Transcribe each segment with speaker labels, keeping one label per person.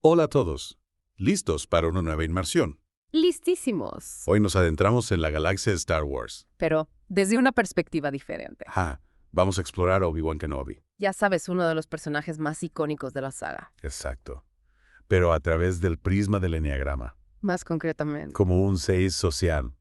Speaker 1: Hola a todos. ¿Listos para una nueva inmersión?
Speaker 2: Listísimos.
Speaker 1: Hoy nos adentramos en la galaxia de Star Wars.
Speaker 2: Pero desde una perspectiva diferente.
Speaker 1: Vamos a explorar a Obi-Wan Kenobi.
Speaker 2: Ya sabes, uno de los personajes más icónicos de la saga.
Speaker 1: Exacto. Pero a través del prisma del eneagrama.
Speaker 2: Más concretamente.
Speaker 1: Como un 6 social.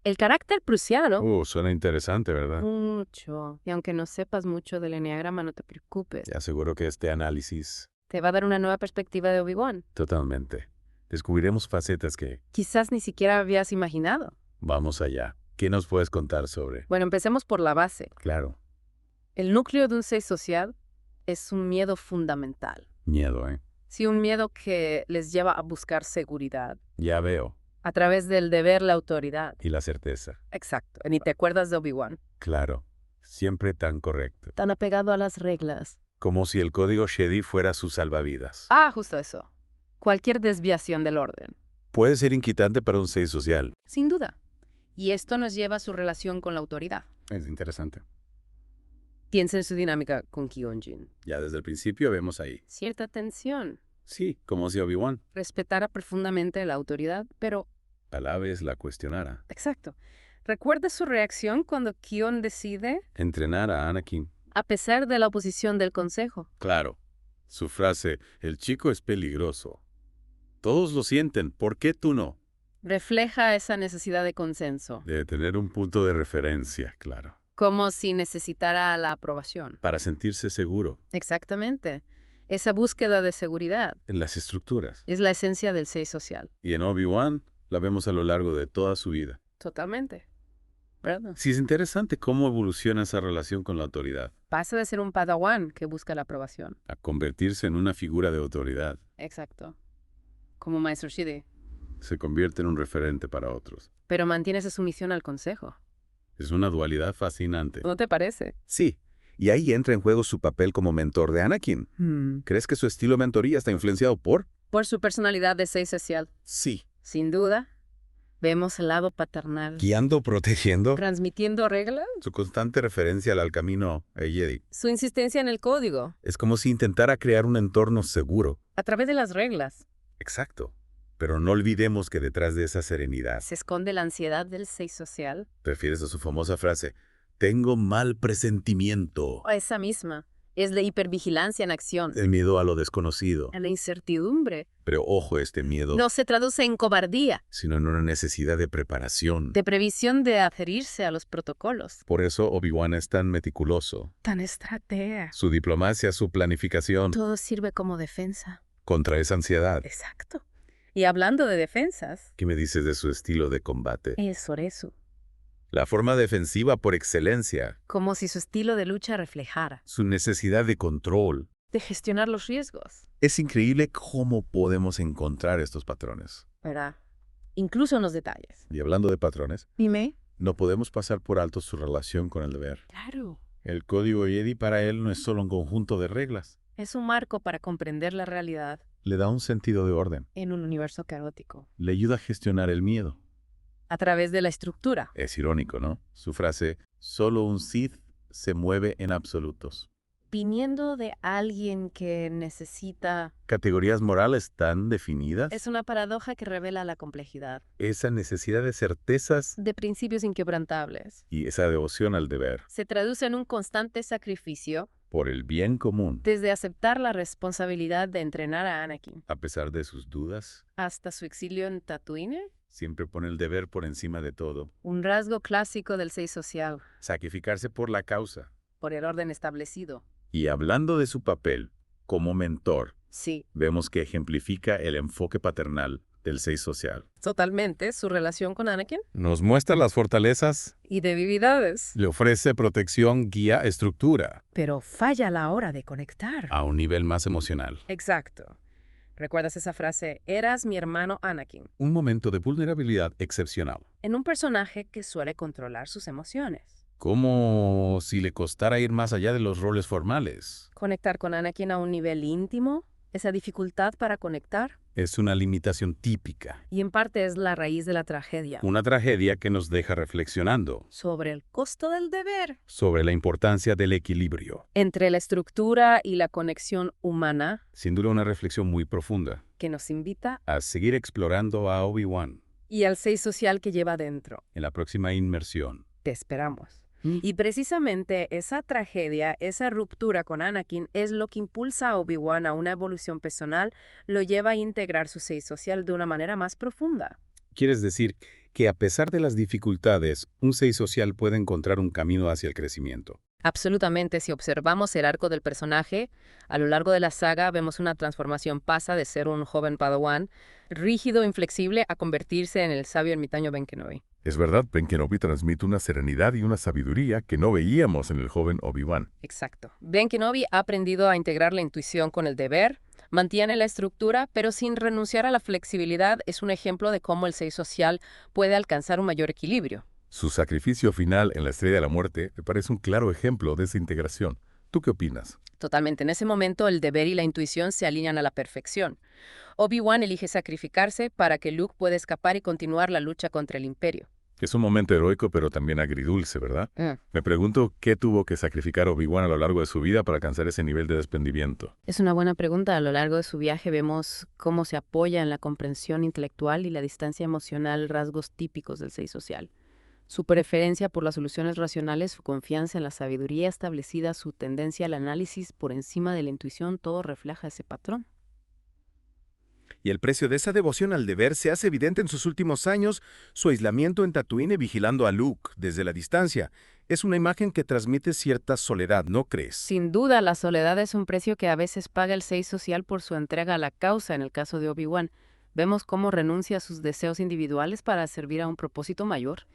Speaker 2: El carácter prusiano.
Speaker 1: Suena interesante, ¿verdad?
Speaker 2: Mucho. Y aunque no sepas mucho del eneagrama, no te preocupes.
Speaker 1: Te aseguro que este análisis...
Speaker 2: Te va a dar una nueva perspectiva de Obi-Wan.
Speaker 1: Totalmente. Descubriremos facetas que...
Speaker 2: Quizás ni siquiera habías imaginado.
Speaker 1: Vamos allá. ¿Qué nos puedes contar sobre...?
Speaker 2: Bueno, empecemos por la base.
Speaker 1: Claro.
Speaker 2: El núcleo de un 6 social es un miedo fundamental.
Speaker 1: Miedo, ¿eh?
Speaker 2: Sí, un miedo que les lleva a buscar seguridad.
Speaker 1: Ya veo.
Speaker 2: A través del deber, la autoridad.
Speaker 1: Y la certeza.
Speaker 2: Exacto. Ni te acuerdas de Obi-Wan.
Speaker 1: Claro. Siempre tan correcto.
Speaker 2: Tan apegado a las reglas.
Speaker 1: Como si el código Jedi fuera su salvavidas.
Speaker 2: Justo eso. Cualquier desviación del orden.
Speaker 1: Puede ser inquietante para un 6 social.
Speaker 2: Sin duda. Y esto nos lleva a su relación con la autoridad.
Speaker 1: Es interesante.
Speaker 2: Piensa en su dinámica con Qui-Gon Jinn.
Speaker 1: Ya desde el principio vemos ahí.
Speaker 2: Cierta tensión.
Speaker 1: Sí, como si Obi-Wan
Speaker 2: Respetara profundamente la autoridad, pero...
Speaker 1: a la vez la cuestionara.
Speaker 2: Exacto. ¿Recuerda su reacción cuando Qui-Gon decide,
Speaker 1: Entrenar a Anakin.
Speaker 2: a pesar de la oposición del consejo?
Speaker 1: Claro. Su frase, el chico es peligroso. Todos lo sienten, ¿por qué tú no?
Speaker 2: Refleja esa necesidad de consenso.
Speaker 1: Debe tener un punto de referencia, claro.
Speaker 2: Como si necesitara la aprobación.
Speaker 1: Para sentirse seguro
Speaker 2: Exactamente. Esa búsqueda de seguridad
Speaker 1: en las estructuras.
Speaker 2: es la esencia del 6 social.
Speaker 1: Y en Obi-Wan la vemos a lo largo de toda su vida.
Speaker 2: Totalmente. ¿Verdad?
Speaker 1: Sí, es interesante cómo evoluciona esa relación con la autoridad.
Speaker 2: Pasa de ser un padawan que busca la aprobación.
Speaker 1: A convertirse en una figura de autoridad.
Speaker 2: Exacto. Como Maestro Shidi.
Speaker 1: Se convierte en un referente para otros.
Speaker 2: Pero mantiene esa sumisión al consejo.
Speaker 1: Es una dualidad fascinante.
Speaker 2: ¿No te parece?
Speaker 1: Sí, y ahí entra en juego su papel como mentor de Anakin. ¿Crees que su estilo de mentoría está influenciado por?
Speaker 2: Por su personalidad de 6 social.
Speaker 1: Sí.
Speaker 2: Sin duda. Vemos el lado paternal.
Speaker 1: Guiando, protegiendo.
Speaker 2: Transmitiendo reglas.
Speaker 1: Su constante referencia al camino Jedi.
Speaker 2: Su insistencia en el código.
Speaker 1: Es como si intentara crear un entorno seguro.
Speaker 2: A través de las reglas.
Speaker 1: Exacto. Pero no olvidemos que detrás de esa serenidad...
Speaker 2: Se esconde la ansiedad del 6 social.
Speaker 1: ¿Refieres a su famosa frase? Tengo mal presentimiento.
Speaker 2: O esa misma. Es la hipervigilancia en acción.
Speaker 1: El miedo a lo desconocido.
Speaker 2: A la incertidumbre.
Speaker 1: Pero ojo, este miedo...
Speaker 2: No se traduce en cobardía.
Speaker 1: sino en una necesidad de preparación.
Speaker 2: De previsión de adherirse a los protocolos.
Speaker 1: Por eso Obi-Wan es tan meticuloso.
Speaker 2: Tan estratega.
Speaker 1: Su diplomacia, su planificación...
Speaker 2: todo sirve como defensa.
Speaker 1: contra esa ansiedad.
Speaker 2: Exacto. Y hablando de defensas...
Speaker 1: ¿Qué me dices de su estilo de combate?
Speaker 2: Es Soresu.
Speaker 1: La forma defensiva por excelencia.
Speaker 2: Como si su estilo de lucha reflejara.
Speaker 1: Su necesidad de control.
Speaker 2: De gestionar los riesgos.
Speaker 1: Es increíble cómo podemos encontrar estos patrones.
Speaker 2: ¿Verdad? Incluso en los detalles.
Speaker 1: Y hablando de patrones,
Speaker 2: Dime.
Speaker 1: no podemos pasar por alto su relación con el deber.
Speaker 2: Claro.
Speaker 1: El código Jedi para él no es solo un conjunto de reglas.
Speaker 2: Es un marco para comprender la realidad.
Speaker 1: Le da un sentido de orden.
Speaker 2: En un universo caótico.
Speaker 1: Le ayuda a gestionar el miedo.
Speaker 2: A través de la estructura.
Speaker 1: Es irónico, ¿no? Su frase, solo un Sith se mueve en absolutos.
Speaker 2: Viniendo de alguien que necesita...
Speaker 1: Categorías morales tan definidas.
Speaker 2: Es una paradoja que revela la complejidad.
Speaker 1: Esa necesidad de certezas
Speaker 2: De principios inquebrantables.
Speaker 1: y esa devoción al deber.
Speaker 2: Se traduce en un constante sacrificio.
Speaker 1: Por el bien común.
Speaker 2: Desde aceptar la responsabilidad de entrenar a Anakin.
Speaker 1: A pesar de sus dudas.
Speaker 2: Hasta su exilio en Tatooine.
Speaker 1: Siempre pone el deber por encima de todo.
Speaker 2: Un rasgo clásico del 6 social.
Speaker 1: Sacrificarse por la causa.
Speaker 2: Por el orden establecido.
Speaker 1: Y hablando de su papel como mentor,
Speaker 2: sí,
Speaker 1: vemos que ejemplifica el enfoque paternal del 6 social.
Speaker 2: Totalmente, su relación con Anakin.
Speaker 1: Nos muestra las fortalezas.
Speaker 2: Y debilidades.
Speaker 1: Le ofrece protección, guía, estructura.
Speaker 2: Pero falla a la hora de conectar.
Speaker 1: A un nivel más emocional.
Speaker 2: Exacto. ¿Recuerdas esa frase? Eras mi hermano Anakin.
Speaker 1: Un momento de vulnerabilidad excepcional.
Speaker 2: En un personaje que suele controlar sus emociones.
Speaker 1: Como si le costara ir más allá de los roles formales.
Speaker 2: Conectar con Anakin a un nivel íntimo. esa dificultad para conectar,
Speaker 1: Es una limitación típica,
Speaker 2: y en parte es la raíz de la tragedia.
Speaker 1: una tragedia que nos deja reflexionando
Speaker 2: Sobre el costo del deber.
Speaker 1: sobre la importancia del equilibrio.
Speaker 2: Entre la estructura y la conexión humana
Speaker 1: Sin duda una reflexión muy profunda.
Speaker 2: que nos invita
Speaker 1: A seguir explorando a Obi-Wan
Speaker 2: y al 6 social que lleva dentro.
Speaker 1: en la próxima inmersión.
Speaker 2: Te esperamos. Y precisamente esa tragedia, esa ruptura con Anakin es lo que impulsa a Obi-Wan a una evolución personal, lo lleva a integrar su 6 social de una manera más profunda.
Speaker 1: ¿Quieres decir que a pesar de las dificultades, un 6 social puede encontrar un camino hacia el crecimiento?
Speaker 2: Absolutamente, si observamos el arco del personaje, a lo largo de la saga vemos una transformación. Pasa de ser un joven Padawan, rígido, inflexible, a convertirse en el sabio ermitaño Ben Kenobi.
Speaker 3: Es verdad, Ben Kenobi transmite una serenidad y una sabiduría que no veíamos en el joven Obi-Wan.
Speaker 2: Exacto. Ben Kenobi ha aprendido a integrar la intuición con el deber, mantiene la estructura, pero sin renunciar a la flexibilidad. Es un ejemplo de cómo el 6 social puede alcanzar un mayor equilibrio.
Speaker 3: Su sacrificio final en la Estrella de la Muerte me parece un claro ejemplo de esa integración. ¿Tú qué opinas?
Speaker 2: Totalmente. En ese momento el deber y la intuición se alinean a la perfección. Obi-Wan elige sacrificarse para que Luke pueda escapar y continuar la lucha contra el Imperio.
Speaker 3: Es un momento heroico, pero también agridulce, ¿verdad? Me pregunto qué tuvo que sacrificar Obi-Wan a lo largo de su vida para alcanzar ese nivel de desprendimiento.
Speaker 2: Es una buena pregunta. A lo largo de su viaje vemos cómo se apoya en la comprensión intelectual y la distancia emocional, rasgos típicos del 6 social. Su preferencia por las soluciones racionales, su confianza en la sabiduría establecida, su tendencia al análisis por encima de la intuición, todo refleja ese patrón.
Speaker 4: Y el precio de esa devoción al deber se hace evidente en sus últimos años, su aislamiento en Tatooine vigilando a Luke desde la distancia. Es una imagen que transmite cierta soledad, ¿no crees?
Speaker 2: Sin duda, la soledad es un precio que a veces paga el 6 social por su entrega a la causa. En el caso de Obi-Wan, vemos cómo renuncia a sus deseos individuales para servir a un propósito mayor.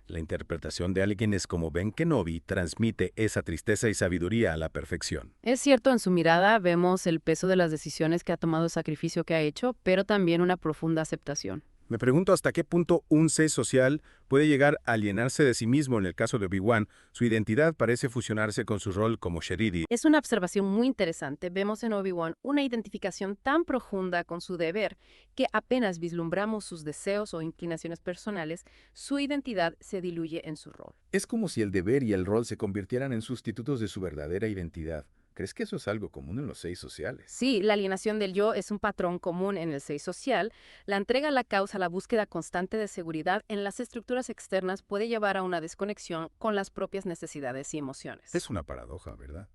Speaker 4: La interpretación de alguien es como Ben Kenobi transmite esa tristeza y sabiduría a la perfección.
Speaker 2: Es cierto, en su mirada vemos el peso de las decisiones que ha tomado, el sacrificio que ha hecho, pero también una profunda aceptación.
Speaker 4: Me pregunto hasta qué punto un 6 social puede llegar a alienarse de sí mismo. En el caso de Obi-Wan, su identidad parece fusionarse con su rol como Sheridan.
Speaker 2: Es una observación muy interesante. Vemos en Obi-Wan una identificación tan profunda con su deber que apenas vislumbramos sus deseos o inclinaciones personales, su identidad se diluye en su rol.
Speaker 4: Es como si el deber y el rol se convirtieran en sustitutos de su verdadera identidad. ¿Crees que eso es algo común en los 6 sociales?
Speaker 2: Sí, la alienación del yo es un patrón común en el 6 social. La entrega a la causa, la búsqueda constante de seguridad en las estructuras externas puede llevar a una desconexión con las propias necesidades y emociones.
Speaker 4: Es una paradoja, ¿verdad?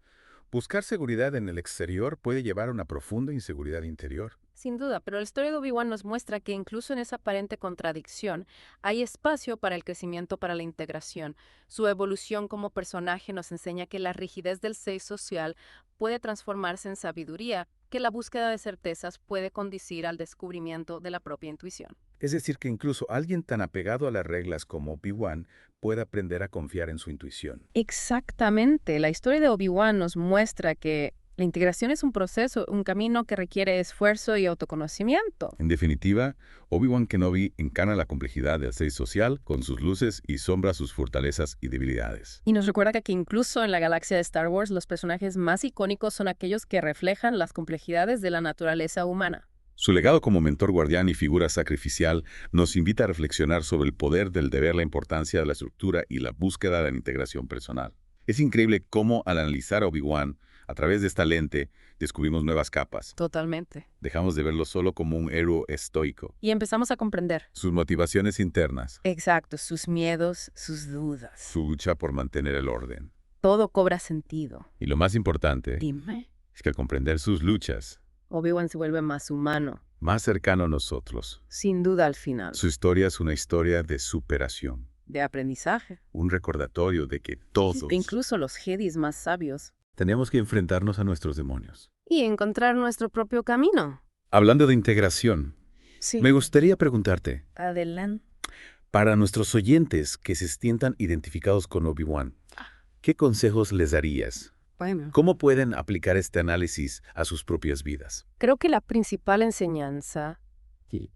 Speaker 4: Buscar seguridad en el exterior puede llevar a una profunda inseguridad interior.
Speaker 2: Sin duda, pero la historia de Obi-Wan nos muestra que incluso en esa aparente contradicción hay espacio para el crecimiento, para la integración. Su evolución como personaje nos enseña que la rigidez del 6 social puede transformarse en sabiduría, que la búsqueda de certezas puede conducir al descubrimiento de la propia intuición.
Speaker 4: Es decir, que incluso alguien tan apegado a las reglas como Obi-Wan puede aprender a confiar en su intuición.
Speaker 2: Exactamente. La historia de Obi-Wan nos muestra que la integración es un proceso, un camino que requiere esfuerzo y autoconocimiento.
Speaker 3: En definitiva, Obi-Wan Kenobi encarna la complejidad del 6 social con sus luces y sombras, sus fortalezas y debilidades.
Speaker 2: Y nos recuerda que incluso en la galaxia de Star Wars, los personajes más icónicos son aquellos que reflejan las complejidades de la naturaleza humana.
Speaker 3: Su legado como mentor guardián y figura sacrificial nos invita a reflexionar sobre el poder del deber, la importancia de la estructura y la búsqueda de la integración personal. Es increíble cómo al analizar a Obi-Wan a través de esta lente descubrimos nuevas capas.
Speaker 2: Totalmente.
Speaker 3: Dejamos de verlo solo como un héroe estoico.
Speaker 2: Y empezamos a comprender.
Speaker 3: Sus motivaciones internas,
Speaker 2: Exacto, sus miedos, sus dudas.
Speaker 3: su lucha por mantener el orden.
Speaker 2: Todo cobra sentido.
Speaker 3: Y lo más importante
Speaker 2: Dime.
Speaker 3: es que al comprender sus luchas,
Speaker 2: Obi-Wan se vuelve más humano.
Speaker 3: más cercano a nosotros,
Speaker 2: Sin duda al final.
Speaker 3: su historia es una historia de superación.
Speaker 2: De aprendizaje.
Speaker 3: Un recordatorio de que todos
Speaker 2: Incluso los Jedis más sabios.
Speaker 3: tenemos que enfrentarnos a nuestros demonios.
Speaker 2: Y encontrar nuestro propio camino.
Speaker 1: Hablando de integración,
Speaker 2: Sí.
Speaker 1: me gustaría preguntarte,
Speaker 2: Adelante.
Speaker 1: para nuestros oyentes que se sientan identificados con Obi-Wan, ¿qué consejos les darías?
Speaker 2: Bueno.
Speaker 1: ¿Cómo pueden aplicar este análisis a sus propias vidas?
Speaker 2: Creo que la principal enseñanza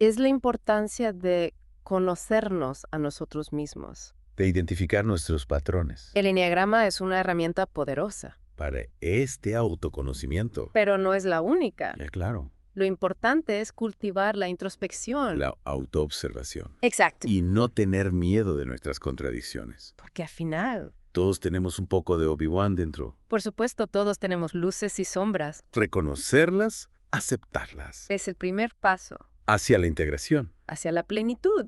Speaker 2: es la importancia de conocernos a nosotros mismos.
Speaker 1: De identificar nuestros patrones.
Speaker 2: El enneagrama es una herramienta poderosa.
Speaker 1: para este autoconocimiento.
Speaker 2: Pero no es la única.
Speaker 1: Claro.
Speaker 2: Lo importante es cultivar la introspección.
Speaker 1: La autoobservación.
Speaker 2: Exacto.
Speaker 1: Y no tener miedo de nuestras contradicciones.
Speaker 2: Porque al final,
Speaker 1: Todos tenemos un poco de Obi-Wan dentro.
Speaker 2: por supuesto, todos tenemos luces y sombras.
Speaker 1: Reconocerlas, aceptarlas.
Speaker 2: Es el primer paso
Speaker 1: Hacia la integración.
Speaker 2: hacia la plenitud.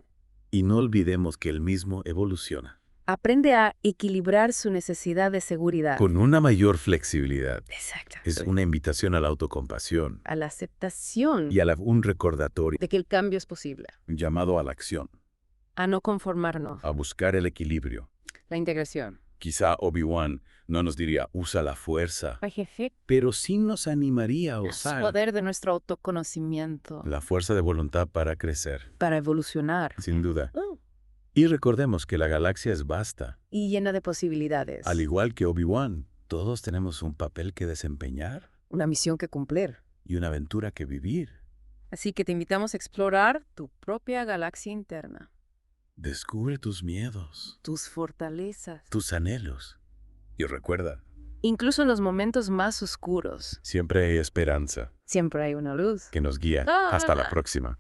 Speaker 1: Y no olvidemos que el mismo evoluciona.
Speaker 2: Aprende a equilibrar su necesidad de seguridad.
Speaker 1: Con una mayor flexibilidad.
Speaker 2: Exacto.
Speaker 1: Es una invitación a la autocompasión
Speaker 2: A la aceptación
Speaker 1: y a un recordatorio,
Speaker 2: de que el cambio es posible.
Speaker 1: un llamado a la acción,
Speaker 2: A no conformarnos.
Speaker 1: a buscar el equilibrio.
Speaker 2: La integración.
Speaker 1: Quizá Obi-Wan no nos diría usa la fuerza, pero sí nos animaría a
Speaker 2: El
Speaker 1: usar
Speaker 2: poder de nuestro autoconocimiento
Speaker 1: la fuerza de voluntad para crecer,
Speaker 2: para evolucionar.
Speaker 1: sin duda. Y recordemos que la galaxia es vasta.
Speaker 2: Y llena de posibilidades.
Speaker 1: Al igual que Obi-Wan, todos tenemos un papel que desempeñar
Speaker 2: Una misión que cumplir.
Speaker 1: y una aventura que vivir.
Speaker 2: Así que te invitamos a explorar tu propia galaxia interna,
Speaker 1: Descubre tus miedos,
Speaker 2: tus fortalezas.
Speaker 1: tus anhelos. Y recuerda,
Speaker 2: Incluso en los momentos más oscuros,
Speaker 1: siempre hay esperanza
Speaker 2: siempre hay una luz.
Speaker 1: que nos guía. Hasta la próxima.